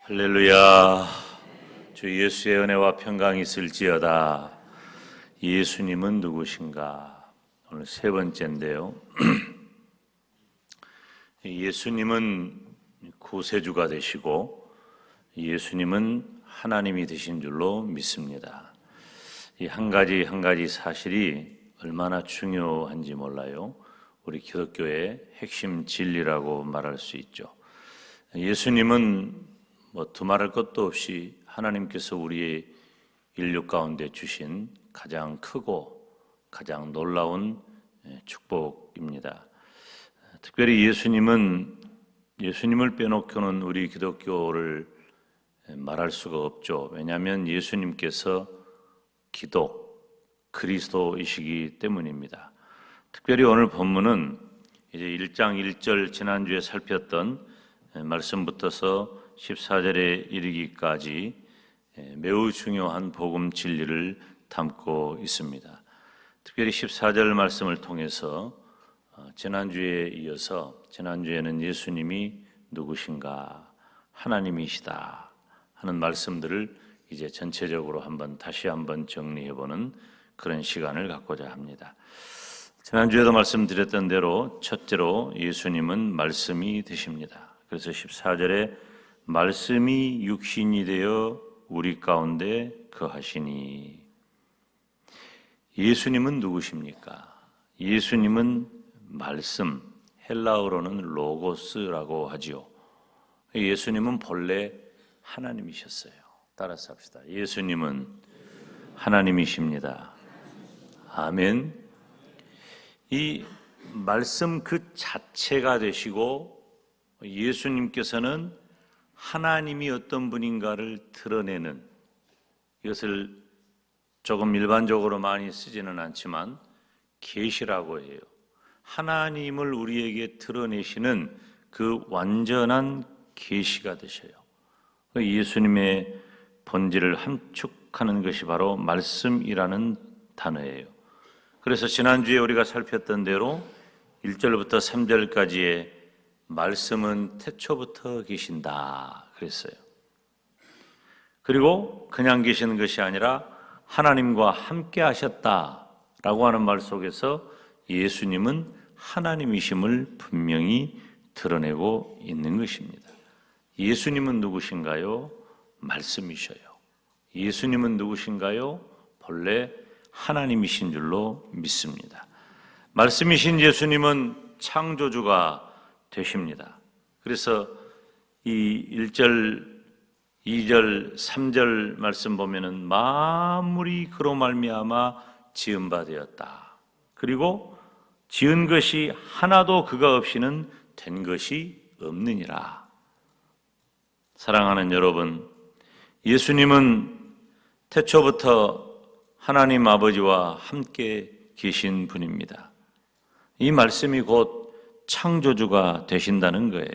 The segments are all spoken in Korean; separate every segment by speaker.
Speaker 1: 할렐루야. 주 예수의 은혜와 평강이 있을지어다. 예수님은 누구신가? 오늘 세 번째인데요. 예수님은 구세주가 되시고 예수님은 하나님이 되신 줄로 믿습니다. 이 한 가지 한 가지 사실이 얼마나 중요한지 몰라요. 우리 기독교의 핵심 진리라고 말할 수 있죠. 예수님은 두말할 것도 없이 하나님께서 우리의 인류 가운데 주신 가장 크고 가장 놀라운 축복입니다. 특별히 예수님을 빼놓고는 우리 기독교를 말할 수가 없죠. 왜냐하면 예수님께서 그리스도이시기 때문입니다. 특별히 오늘 본문은 이제 1장 1절 지난주에 살폈던 말씀부터서 14절에 이르기까지 매우 중요한 복음 진리를 담고 있습니다. 특별히 14절 말씀을 통해서 지난주에 이어서 지난주에는 예수님이 누구신가? 하나님이시다 하는 말씀들을 이제 전체적으로 다시 한번 정리해보는 그런 시간을 갖고자 합니다. 지난주에도 말씀드렸던 대로 첫째로 예수님은 말씀이 되십니다. 그래서 14절에 말씀이 육신이 되어 우리 가운데 거하시니. 예수님은 누구십니까? 예수님은 말씀, 헬라어로는 로고스라고 하지요. 예수님은 본래 하나님이셨어요. 따라서 합시다. 예수님은 하나님이십니다. 아멘. 이 말씀 그 자체가 되시고 예수님께서는 하나님이 어떤 분인가를 드러내는, 이것을 조금 일반적으로 많이 쓰지는 않지만 계시라고 해요. 하나님을 우리에게 드러내시는 그 완전한 계시가 되셔요. 예수님의 본질을 함축하는 것이 바로 말씀이라는 단어예요. 그래서 지난주에 우리가 살폈던 대로 1절부터 3절까지의 말씀은 태초부터 계신다 그랬어요. 그리고 그냥 계시는 것이 아니라 하나님과 함께 하셨다라고 하는 말 속에서 예수님은 하나님이심을 분명히 드러내고 있는 것입니다. 예수님은 누구신가요? 말씀이셔요. 예수님은 누구신가요? 본래 하나님이신 줄로 믿습니다. 말씀이신 예수님은 창조주가 되십니다. 그래서 이 1절, 2절, 3절 말씀 보면은 만물이 그로 말미암아 지은 바 되었다. 그리고 지은 것이 하나도 그가 없이는 된 것이 없느니라. 사랑하는 여러분, 예수님은 태초부터 하나님 아버지와 함께 계신 분입니다. 이 말씀이 곧 창조주가 되신다는 거예요.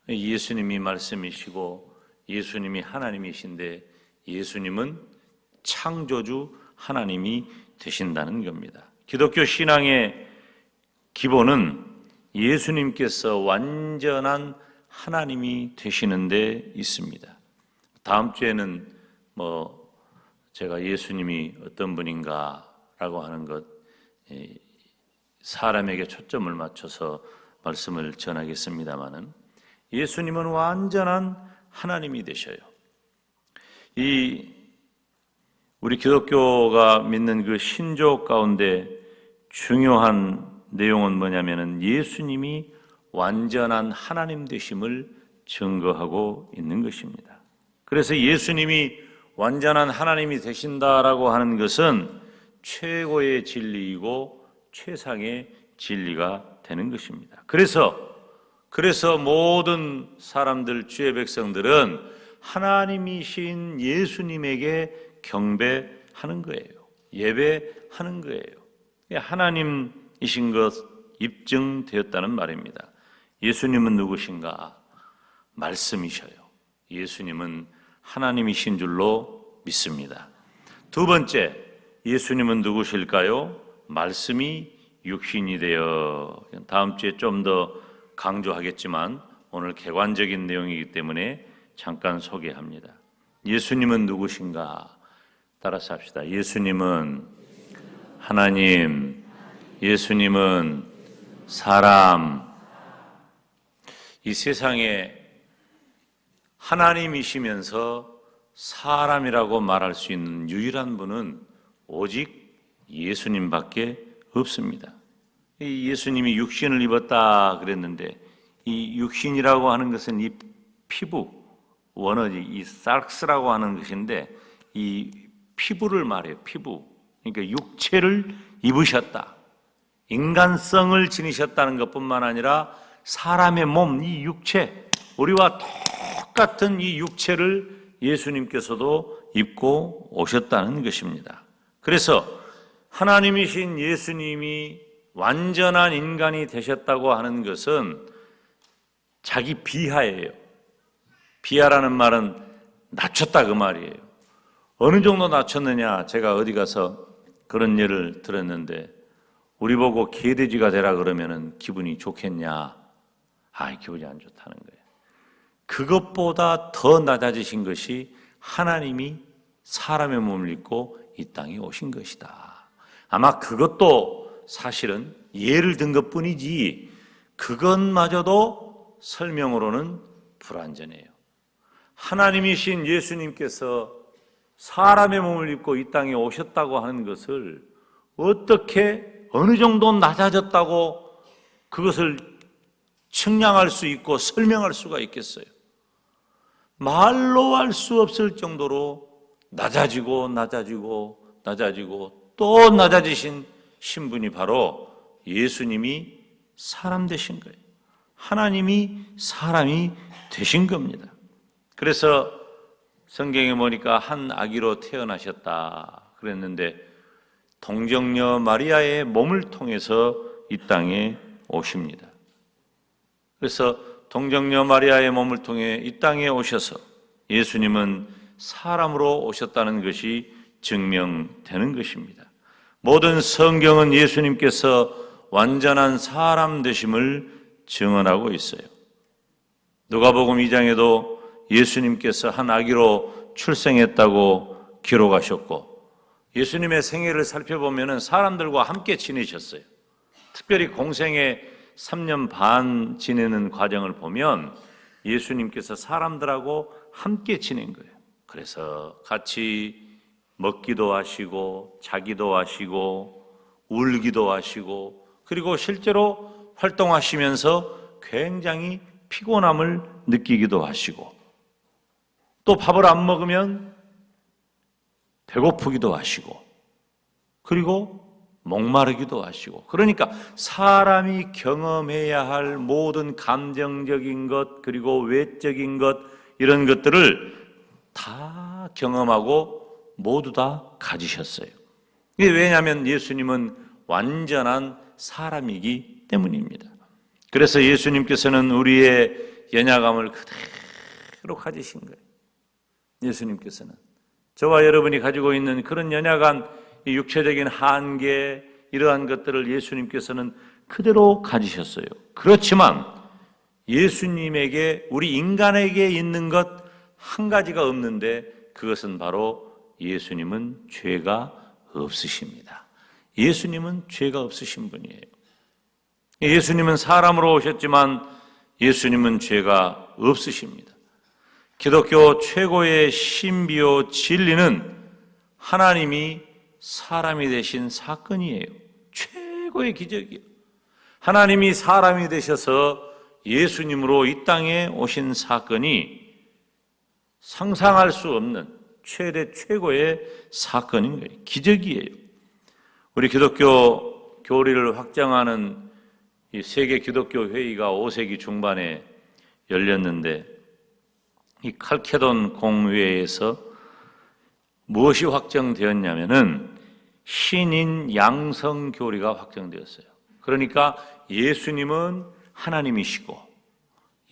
Speaker 1: 예수님이 말씀이시고 예수님이 하나님이신데 예수님은 창조주 하나님이 되신다는 겁니다. 기독교 신앙의 기본은 예수님께서 완전한 하나님이 되시는 데 있습니다. 다음 주에는 제가 예수님이 어떤 분인가라고 하는 것, 사람에게 초점을 맞춰서 말씀을 전하겠습니다마는 예수님은 완전한 하나님이 되셔요. 우리 기독교가 믿는 그 신조 가운데 중요한 내용은 뭐냐면은 예수님이 완전한 하나님 되심을 증거하고 있는 것입니다. 그래서 예수님이 완전한 하나님이 되신다라고 하는 것은 최고의 진리이고 최상의 진리가 되는 것입니다. 그래서 모든 사람들, 주의 백성들은 하나님이신 예수님에게 경배하는 거예요. 예배하는 거예요. 하나님이신 것 입증되었다는 말입니다. 예수님은 누구신가? 말씀이셔요. 예수님은 하나님이신 줄로 믿습니다. 두 번째, 예수님은 누구실까요? 말씀이 육신이 되어, 다음 주에 좀 더 강조하겠지만 오늘 개관적인 내용이기 때문에 잠깐 소개합니다. 예수님은 누구신가? 따라서 합시다. 예수님은 하나님, 예수님은 사람. 이 세상에 하나님이시면서 사람이라고 말할 수 있는 유일한 분은 오직 예수님밖에 없습니다. 이 예수님이 육신을 입었다 그랬는데 이 육신이라고 하는 것은 이 피부, 원어지 이 sarx라고 하는 것인데 이 피부를 말해요. 피부. 그러니까 육체를 입으셨다. 인간성을 지니셨다는 것뿐만 아니라 사람의 몸, 이 육체, 우리와 똑같은 이 육체를 예수님께서도 입고 오셨다는 것입니다. 그래서 하나님이신 예수님이 완전한 인간이 되셨다고 하는 것은 자기 비하예요. 비하라는 말은 낮췄다 그 말이에요. 어느 정도 낮췄느냐? 제가 어디 가서 그런 예를 들었는데 우리 보고 개돼지가 되라 그러면은 기분이 좋겠냐? 기분이 안 좋다는 거예요. 그것보다 더 낮아지신 것이 하나님이 사람의 몸을 입고 이 땅에 오신 것이다. 아마 그것도 사실은 예를 든 것뿐이지 그것마저도 설명으로는 불완전해요. 하나님이신 예수님께서 사람의 몸을 입고 이 땅에 오셨다고 하는 것을 어떻게 어느 정도 낮아졌다고 그것을 측량할 수 있고 설명할 수가 있겠어요? 말로 할 수 없을 정도로 낮아지고 또 낮아지신 신분이 바로 예수님이 사람 되신 거예요. 하나님이 사람이 되신 겁니다. 그래서 성경에 보니까 한 아기로 태어나셨다 그랬는데 동정녀 마리아의 몸을 통해서 이 땅에 오십니다. 그래서 동정녀 마리아의 몸을 통해 이 땅에 오셔서 예수님은 사람으로 오셨다는 것이 증명되는 것입니다. 모든 성경은 예수님께서 완전한 사람 되심을 증언하고 있어요. 누가복음 2장에도 예수님께서 한 아기로 출생했다고 기록하셨고 예수님의 생애를 살펴보면 사람들과 함께 지내셨어요. 특별히 공생애 3년 반 지내는 과정을 보면 예수님께서 사람들하고 함께 지낸 거예요. 그래서 같이 먹기도 하시고 자기도 하시고 울기도 하시고 그리고 실제로 활동하시면서 굉장히 피곤함을 느끼기도 하시고 또 밥을 안 먹으면 배고프기도 하시고 그리고 목마르기도 하시고 그러니까 사람이 경험해야 할 모든 감정적인 것 그리고 외적인 것 이런 것들을 다 경험하고 모두 다 가지셨어요. 이게 왜냐하면 예수님은 완전한 사람이기 때문입니다. 그래서 예수님께서는 우리의 연약함을 그대로 가지신 거예요. 예수님께서는 저와 여러분이 가지고 있는 그런 연약한 육체적인 한계 이러한 것들을 예수님께서는 그대로 가지셨어요. 그렇지만 예수님에게 우리 인간에게 있는 것 한 가지가 없는데 그것은 바로 예수님은 죄가 없으십니다. 예수님은 죄가 없으신 분이에요. 예수님은 사람으로 오셨지만 예수님은 죄가 없으십니다. 기독교 최고의 신비요 진리는 하나님이 사람이 되신 사건이에요. 최고의 기적이에요. 하나님이 사람이 되셔서 예수님으로 이 땅에 오신 사건이 상상할 수 없는 최고의 사건인 거예요. 기적이에요. 우리 기독교 교리를 확장하는 이 세계 기독교 회의가 5세기 중반에 열렸는데 이 칼케돈 공회에서 무엇이 확정되었냐면은 신인 양성 교리가 확정되었어요. 그러니까 예수님은 하나님이시고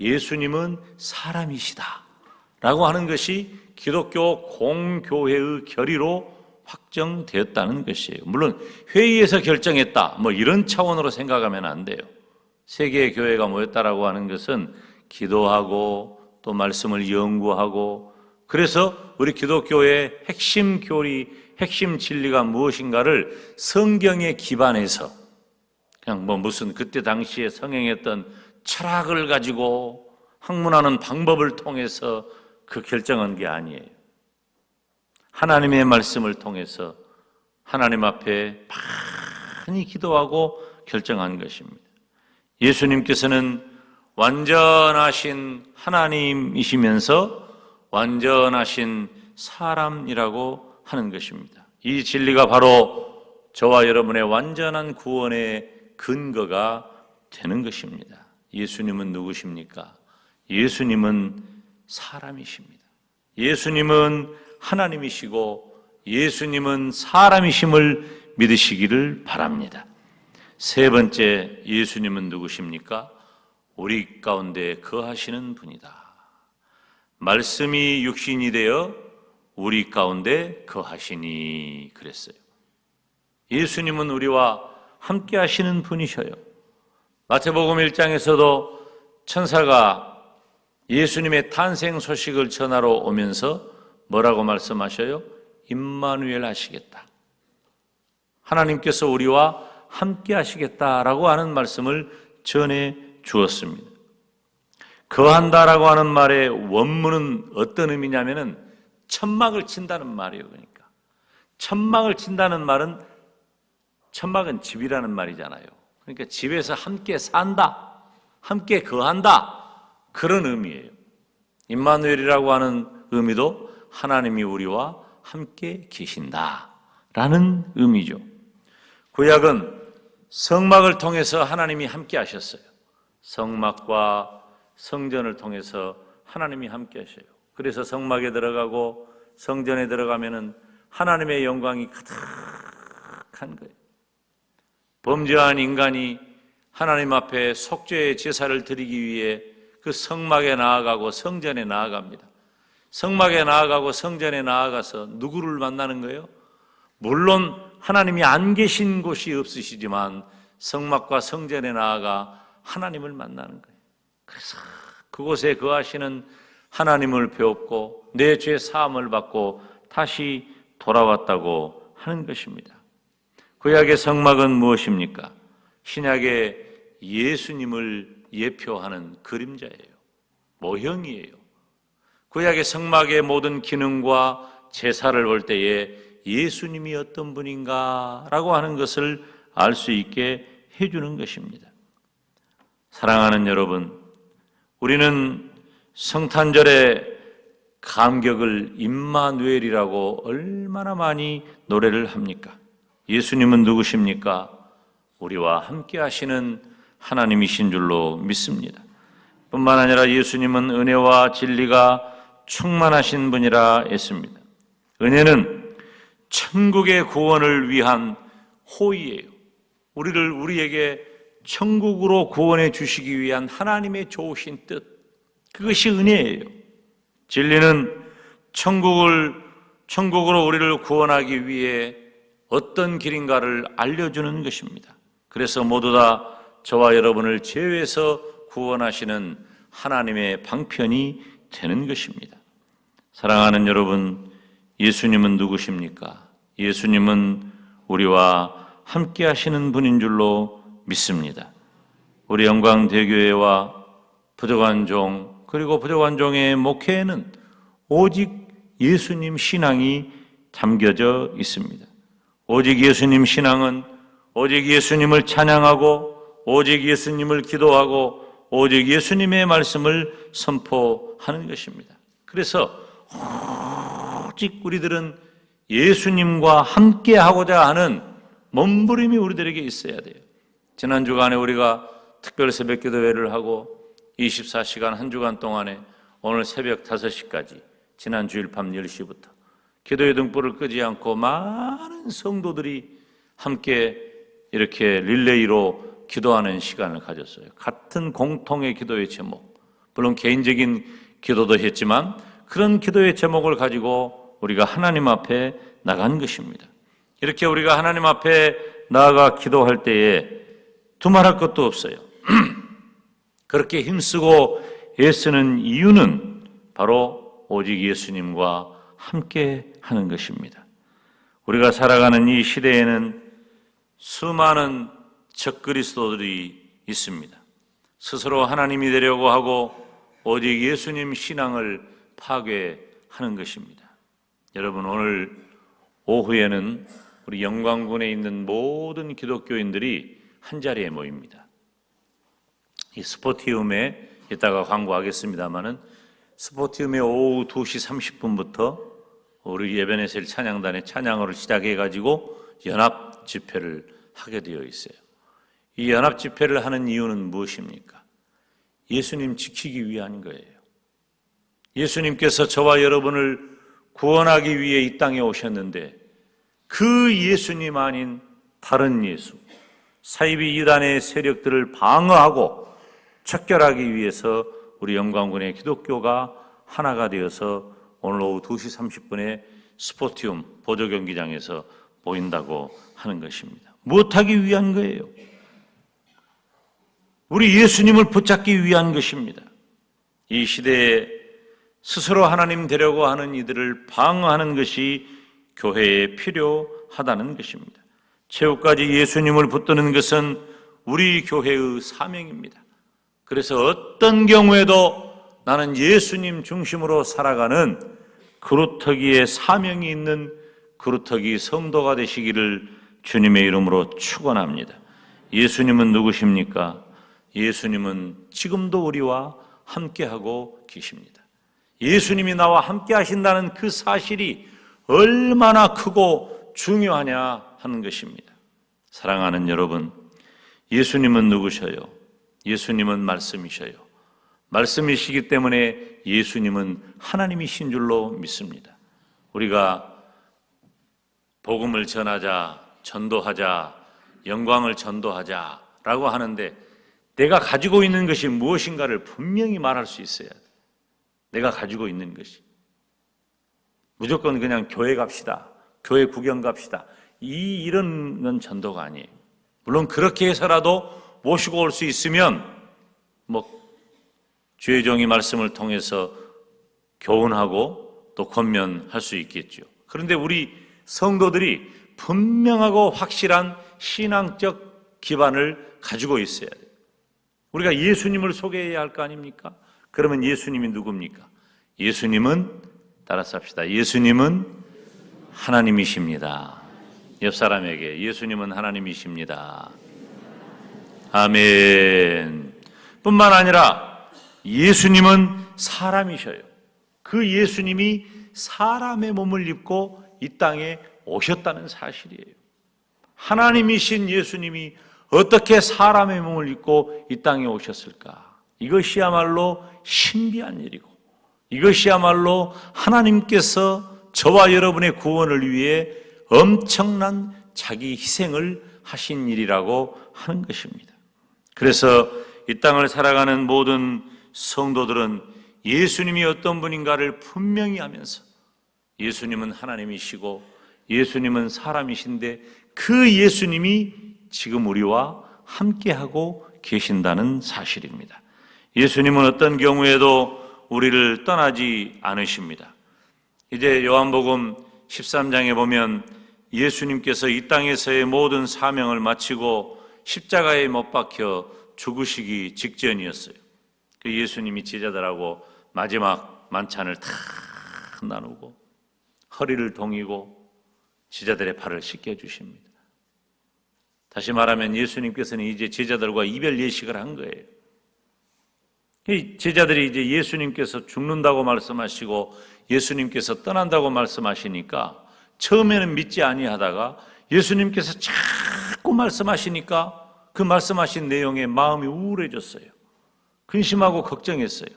Speaker 1: 예수님은 사람이시다 라고 하는 것이 기독교 공교회의 결의로 확정되었다는 것이에요. 물론 회의에서 결정했다 뭐 이런 차원으로 생각하면 안 돼요. 세계의 교회가 모였다라고 하는 것은 기도하고 또 말씀을 연구하고, 그래서 우리 기독교의 핵심 교리, 핵심 진리가 무엇인가를 성경에 기반해서, 그냥 무슨 그때 당시에 성행했던 철학을 가지고 학문하는 방법을 통해서 그 결정한 게 아니에요. 하나님의 말씀을 통해서 하나님 앞에 많이 기도하고 결정한 것입니다. 예수님께서는 완전하신 하나님이시면서 완전하신 사람이라고 하는 것입니다. 이 진리가 바로 저와 여러분의 완전한 구원의 근거가 되는 것입니다. 예수님은 누구십니까? 예수님은 사람이십니다. 예수님은 하나님이시고 예수님은 사람이심을 믿으시기를 바랍니다. 세 번째, 예수님은 누구십니까? 우리 가운데 거하시는 분이다. 말씀이 육신이 되어 우리 가운데 거하시니 그랬어요. 예수님은 우리와 함께 하시는 분이셔요. 마태복음 1장에서도 천사가 예수님의 탄생 소식을 전하러 오면서 뭐라고 말씀하셔요? 임마누엘 하시겠다. 하나님께서 우리와 함께 하시겠다라고 하는 말씀을 전해 주었습니다. 거한다라고 하는 말의 원문은 어떤 의미냐면은 천막을 친다는 말이에요. 그러니까 천막을 친다는 말은, 천막은 집이라는 말이잖아요. 그러니까 집에서 함께 산다, 함께 거한다, 그런 의미예요. 임마누엘이라고 하는 의미도 하나님이 우리와 함께 계신다라는 의미죠. 구약은 성막을 통해서 하나님이 함께 하셨어요. 성막과 성전을 통해서 하나님이 함께 하셔요. 그래서 성막에 들어가고 성전에 들어가면은 하나님의 영광이 가득한 거예요. 범죄한 인간이 하나님 앞에 속죄의 제사를 드리기 위해 그 성막에 나아가고 성전에 나아갑니다. 성막에 나아가고 성전에 나아가서 누구를 만나는 거예요? 물론 하나님이 안 계신 곳이 없으시지만 성막과 성전에 나아가 하나님을 만나는 거예요. 그래서 그곳에 거하시는 하나님을 배웠고 내 죄 사함을 받고 다시 돌아왔다고 하는 것입니다. 구약의 성막은 무엇입니까? 신약의 예수님을 예표하는 그림자예요. 모형이에요. 구약의 성막의 모든 기능과 제사를 볼 때에 예수님이 어떤 분인가라고 하는 것을 알 수 있게 해주는 것입니다. 사랑하는 여러분, 우리는 성탄절의 감격을 임마누엘이라고 얼마나 많이 노래를 합니까? 예수님은 누구십니까? 우리와 함께 하시는 하나님이신 줄로 믿습니다. 뿐만 아니라 예수님은 은혜와 진리가 충만하신 분이라 했습니다. 은혜는 천국의 구원을 위한 호의예요. 우리에게 천국으로 구원해 주시기 위한 하나님의 좋으신 뜻, 그것이 은혜예요. 진리는 천국으로 우리를 구원하기 위해 어떤 길인가를 알려주는 것입니다. 그래서 모두 다 저와 여러분을 죄에서 구원하시는 하나님의 방편이 되는 것입니다. 사랑하는 여러분, 예수님은 누구십니까? 예수님은 우리와 함께 하시는 분인 줄로 믿습니다. 우리 영광대교회와 부족한 종, 그리고 부족한 종의 목회에는 오직 예수님 신앙이 담겨져 있습니다. 오직 예수님 신앙은 오직 예수님을 찬양하고 오직 예수님을 기도하고 오직 예수님의 말씀을 선포하는 것입니다. 그래서 오직 우리들은 예수님과 함께 하고자 하는 몸부림이 우리들에게 있어야 돼요. 지난 주간에 우리가 특별 새벽 기도회를 하고 24시간 한 주간 동안에 오늘 새벽 5시까지 지난 주일 밤 10시부터 기도의 등불을 끄지 않고 많은 성도들이 함께 이렇게 릴레이로 기도하는 시간을 가졌어요. 같은 공통의 기도의 제목, 물론 개인적인 기도도 했지만 그런 기도의 제목을 가지고 우리가 하나님 앞에 나간 것입니다. 이렇게 우리가 하나님 앞에 나아가 기도할 때에 두말할 것도 없어요. 그렇게 힘쓰고 애쓰는 이유는 바로 오직 예수님과 함께 하는 것입니다. 우리가 살아가는 이 시대에는 수많은 적그리스도들이 있습니다. 스스로 하나님이 되려고 하고 오직 예수님 신앙을 파괴하는 것입니다. 여러분, 오늘 오후에는 우리 영광군에 있는 모든 기독교인들이 한자리에 모입니다. 이 스포티움에 이따가 광고하겠습니다마는 스포티움에 오후 2시 30분부터 우리 예배네셀 찬양단의 찬양을 시작해가지고 연합 집회를 하게 되어 있어요. 이 연합 집회를 하는 이유는 무엇입니까? 예수님 지키기 위한 거예요. 예수님께서 저와 여러분을 구원하기 위해 이 땅에 오셨는데 그 예수님 아닌 다른 예수, 사이비 이단의 세력들을 방어하고 척결하기 위해서 우리 영광군의 기독교가 하나가 되어서 오늘 오후 2시 30분에 스포티움 보조경기장에서 모인다고 하는 것입니다. 무엇하기 위한 거예요? 우리 예수님을 붙잡기 위한 것입니다. 이 시대에 스스로 하나님 되려고 하는 이들을 방어하는 것이 교회에 필요하다는 것입니다. 최후까지 예수님을 붙드는 것은 우리 교회의 사명입니다. 그래서 어떤 경우에도 나는 예수님 중심으로 살아가는 그루터기의 사명이 있는 그루터기 성도가 되시기를 주님의 이름으로 축원합니다. 예수님은 누구십니까? 예수님은 지금도 우리와 함께하고 계십니다. 예수님이 나와 함께 하신다는 그 사실이 얼마나 크고 중요하냐 하는 것입니다. 사랑하는 여러분, 예수님은 누구셔요? 예수님은 말씀이셔요. 말씀이시기 때문에 예수님은 하나님이신 줄로 믿습니다. 우리가 복음을 전하자, 전도하자, 영광을 전도하자라고 하는데 내가 가지고 있는 것이 무엇인가를 분명히 말할 수 있어야 돼. 내가 가지고 있는 것이. 무조건 그냥 교회 갑시다, 교회 구경 갑시다, 이런 건 전도가 아니에요. 물론 그렇게 해서라도 모시고 올 수 있으면 주의 종이 말씀을 통해서 교훈하고 또 권면할 수 있겠죠. 그런데 우리 성도들이 분명하고 확실한 신앙적 기반을 가지고 있어야 돼요. 우리가 예수님을 소개해야 할 거 아닙니까? 그러면 예수님이 누굽니까? 예수님은, 따라서 합시다. 예수님은 하나님이십니다. 옆 사람에게 예수님은 하나님이십니다. 아멘. 뿐만 아니라 예수님은 사람이셔요. 그 예수님이 사람의 몸을 입고 이 땅에 오셨다는 사실이에요. 하나님이신 예수님이 어떻게 사람의 몸을 입고 이 땅에 오셨을까? 이것이야말로 신비한 일이고, 이것이야말로 하나님께서 저와 여러분의 구원을 위해 엄청난 자기 희생을 하신 일이라고 하는 것입니다. 그래서 이 땅을 살아가는 모든 성도들은 예수님이 어떤 분인가를 분명히 하면서 예수님은 하나님이시고 예수님은 사람이신데 그 예수님이 지금 우리와 함께하고 계신다는 사실입니다. 예수님은 어떤 경우에도 우리를 떠나지 않으십니다. 이제 요한복음 13장에 보면 예수님께서 이 땅에서의 모든 사명을 마치고 십자가에 못 박혀 죽으시기 직전이었어요. 그 예수님이 제자들하고 마지막 만찬을 다 나누고 허리를 동이고 제자들의 발을 씻겨 주십니다. 다시 말하면 예수님께서는 이제 제자들과 이별 예식을 한 거예요. 제자들이 이제 예수님께서 죽는다고 말씀하시고 예수님께서 떠난다고 말씀하시니까 처음에는 믿지 아니하다가 예수님께서 자꾸 말씀하시니까 그 말씀하신 내용에 마음이 우울해졌어요. 근심하고 걱정했어요.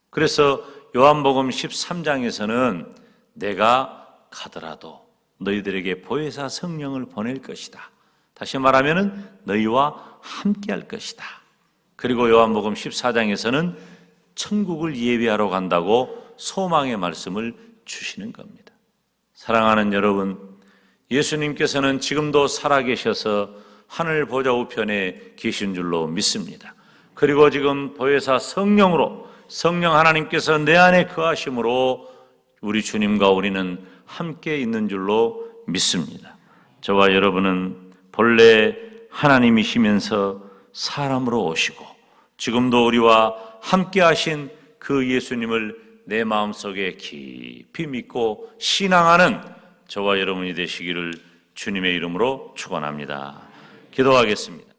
Speaker 1: 그래서 요한복음 13장에서는 내가 가더라도 너희들에게 보혜사 성령을 보낼 것이다. 다시 말하면 너희와 함께 할 것이다. 그리고 요한복음 14장에서는 천국을 예비하러 간다고 소망의 말씀을 주시는 겁니다. 사랑하는 여러분, 예수님께서는 지금도 살아계셔서 하늘 보좌 우편에 계신 줄로 믿습니다. 그리고 지금 보혜사 성령으로 성령 하나님께서 내 안에 거하심으로 우리 주님과 우리는 함께 있는 줄로 믿습니다. 저와 여러분은 본래 하나님이시면서 사람으로 오시고 지금도 우리와 함께 하신 그 예수님을 내 마음속에 깊이 믿고 신앙하는 저와 여러분이 되시기를 주님의 이름으로 축원합니다. 기도하겠습니다.